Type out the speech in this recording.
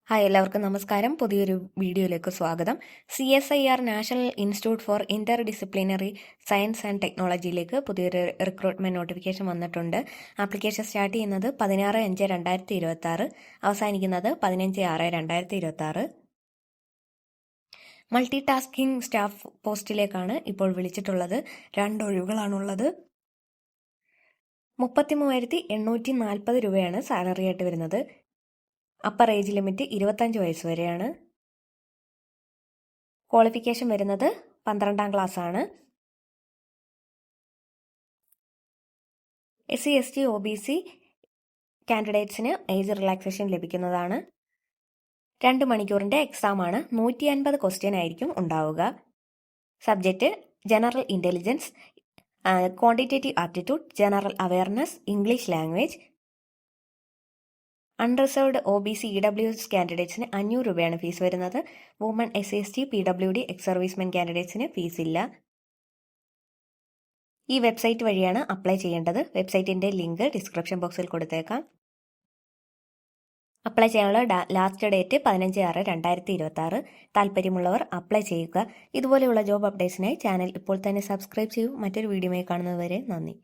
Hi എല്ലാവർക്കും നമസ്കാരം. പുതിയൊരു വീഡിയോയിലേക്ക് സ്വാഗതം. CSIR national institute for interdisciplinary science and ടെക്നോളജിയിലേക്ക് പുതിയൊരു റിക്രൂട്ട്മെന്റ് നോട്ടിഫിക്കേഷൻ വന്നിട്ടുണ്ട്. ആപ്ലിക്കേഷൻ സ്റ്റാർട്ട് ചെയ്യുന്നത് 16/5/2026, അവസാനിക്കുന്നത് 15/6/2026. മൾട്ടി ടാസ്കിംഗ് സ്റ്റാഫ് പോസ്റ്റിലേക്കാണ് ഇപ്പോൾ വിളിച്ചിട്ടുള്ളത്. 2 ഒഴിവുകളാണുള്ളത്. 33,840 രൂപയാണ് സാലറി ആയിട്ട് വരുന്നത്. അപ്പർ ഏജ് ലിമിറ്റ് 25 വയസ്സ് വരെയാണ്. ക്വാളിഫിക്കേഷൻ വരുന്നത് 12ാം ക്ലാസ് ആണ്. SC ST OBC കാൻഡിഡേറ്റ്സിന് ഏജ് റിലാക്സേഷൻ ലഭിക്കുന്നതാണ്. 2 മണിക്കൂറിന്റെ എക്സാം ആണ്. 150 ക്വസ്റ്റ്യൻ ആയിരിക്കും ഉണ്ടാവുക. Subject general intelligence, quantitative aptitude, general awareness, English language. Unreserved OBC EWS കാൻഡിഡേറ്റ്സിന് 500 രൂപയാണ് ഫീസ് വരുന്നത്. Woman SC ST PWD ex servicemen കാൻഡിഡേറ്റ്സിന് ഫീസ് ഇല്ല. ഈ വെബ്സൈറ്റ് വഴിയാണ് അപ്ലൈ ചെയ്യേണ്ടത്. വെബ്സൈറ്റിന്റെ ലിങ്ക് ഡിസ്ക്രിപ്ഷൻ ബോക്സിൽ കൊടുത്തേക്കാം. അപ്ലൈ ചെയ്യാനുള്ള ലാസ്റ്റ് ഡേറ്റ് 15/6/2026. താല്പര്യമുള്ളവർ അപ്ലൈ ചെയ്യുക. ഇതുപോലെയുള്ള ജോബ് അപ്ഡേറ്റ്സിനായി ചാനൽ ഇപ്പോൾ തന്നെ സബ്സ്ക്രൈബ് ചെയ്യൂ. മറ്റൊരു വീഡിയോയുമായി കാണുന്നതുവരെ നന്ദി.